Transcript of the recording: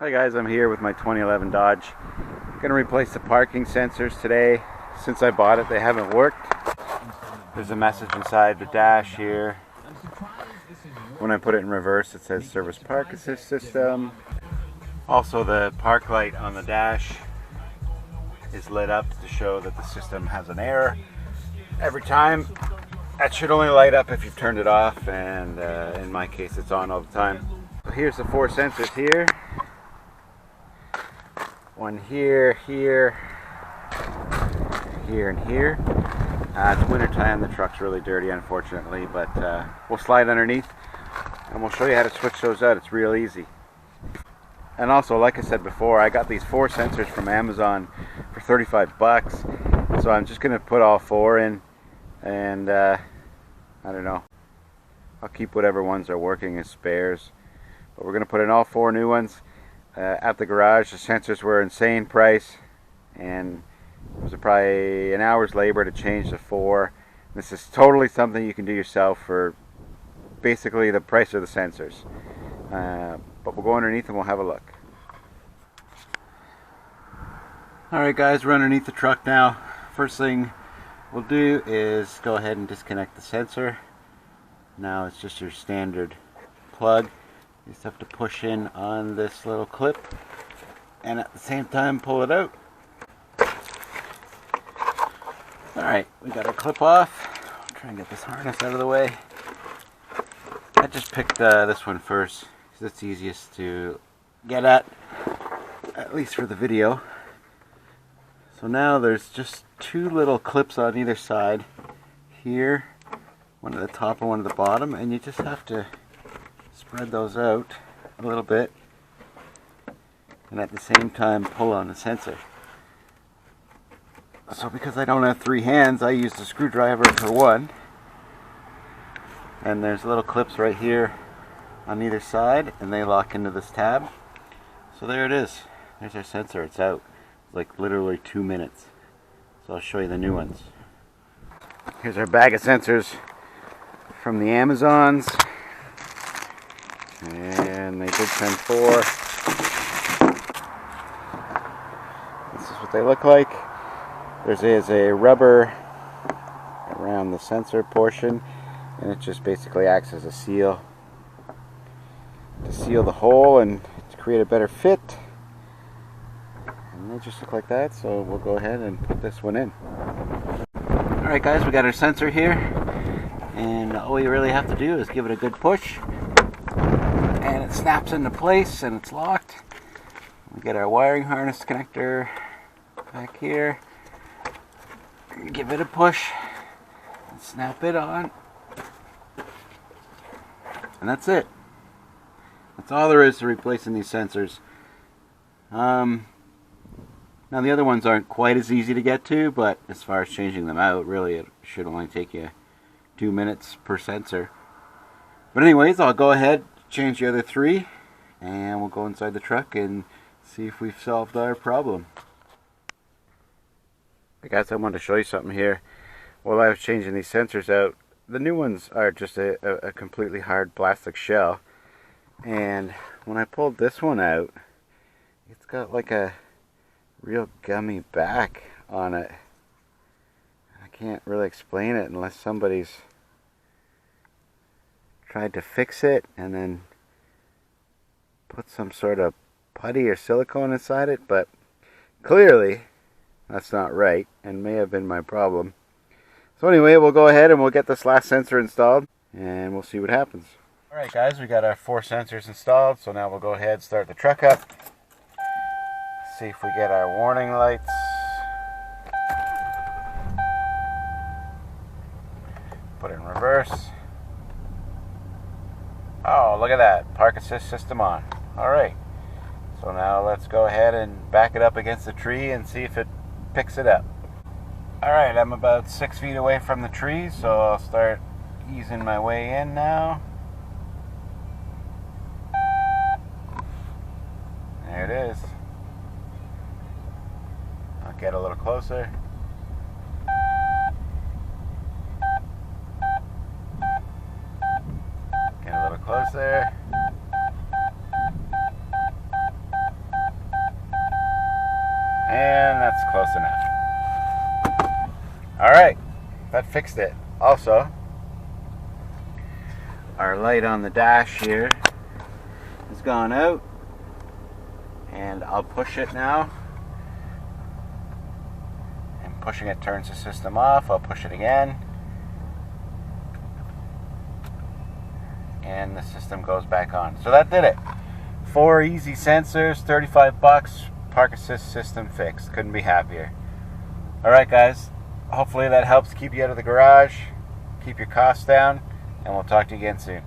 Hi guys, I'm here with my 2011 Dodge. I'm going to replace the parking sensors today. Since I bought it, they haven't worked. There's a message inside the dash here. When I put it in reverse, it says Service Park Assist System. Also, the park light on the dash is lit up to show that the system has an error. Every time, that should only light up if you've turned it off, and in my case, it's on all the time. So here's the 4 sensors here. One here, here, here, and here. It's winter time, the truck's really dirty unfortunately, but we'll slide underneath and we'll show you how to switch those out. It's real easy. And also, like I said before, I got these 4 sensors from Amazon for 35 bucks. So I'm just going to put all 4 in, and I don't know, I'll keep whatever ones are working as spares. But we're going to put in all 4 new ones. At the garage, the sensors were insane price, and it was probably an hour's labor to change the 4. This is totally something you can do yourself for basically the price of the sensors. But we'll go underneath and we'll have a look. Alright guys, we're underneath the truck now. First thing we'll do is go ahead and disconnect the sensor. Now it's just your standard plug. You just have to push in on this little clip and at the same time pull it out. Alright, we got our clip off. I'll try and get this harness out of the way. I just picked this one first because it's easiest to get at least for the video. So now there's just 2 little clips on either side here, one at the top and one at the bottom, and you just have to spread those out a little bit and at the same time pull on the sensor. So because I don't have 3 hands, I use the screwdriver for one, and there's little clips right here on either side and they lock into this tab. So there it is, there's our sensor. It's out. It's like literally 2 minutes. So I'll show you the new ones. Here's our bag of sensors from the Amazons. And they did send 4. This is what they look like. There's a rubber around the sensor portion, and it just basically acts as a seal to seal the hole and to create a better fit. And they just look like that, so we'll go ahead and put this one in. Alright guys, we got our sensor here, and all we really have to do is give it a good push. And it snaps into place and it's locked. We get our wiring harness connector back here. Give it a push and snap it on. And that's it. That's all there is to replacing these sensors. Now the other ones aren't quite as easy to get to, but as far as changing them out, really it should only take you 2 minutes per sensor. But anyways, I'll go ahead, change the other 3, and we'll go inside the truck and see if we've solved our problem. Hey guys, I wanted to show you something here. While I was changing these sensors out, the new ones are just a completely hard plastic shell, and when I pulled this one out, it's got like a real gummy back on it. I can't really explain it unless somebody's tried to fix it and then put some sort of putty or silicone inside it, but clearly that's not right and may have been my problem. So anyway, we'll go ahead and we'll get this last sensor installed and we'll see what happens. Alright guys, we got our 4 sensors installed, so now we'll go ahead and start the truck up. See if we get our warning lights. Put it in reverse. Oh, look at that. Park assist system on. Alright. So now let's go ahead and back it up against the tree and see if it picks it up. Alright, I'm about 6 feet away from the tree, so I'll start easing my way in now. There it is. I'll get a little closer. Get a little closer. That's close enough. Alright, that fixed it. Also, our light on the dash here has gone out, and I'll push it now. And pushing it turns the system off. I'll push it again, and the system goes back on. So that did it. 4 easy sensors, 35 bucks, park assist system fixed. Couldn't be happier. Alright guys, hopefully that helps keep you out of the garage, keep your costs down, and we'll talk to you again soon.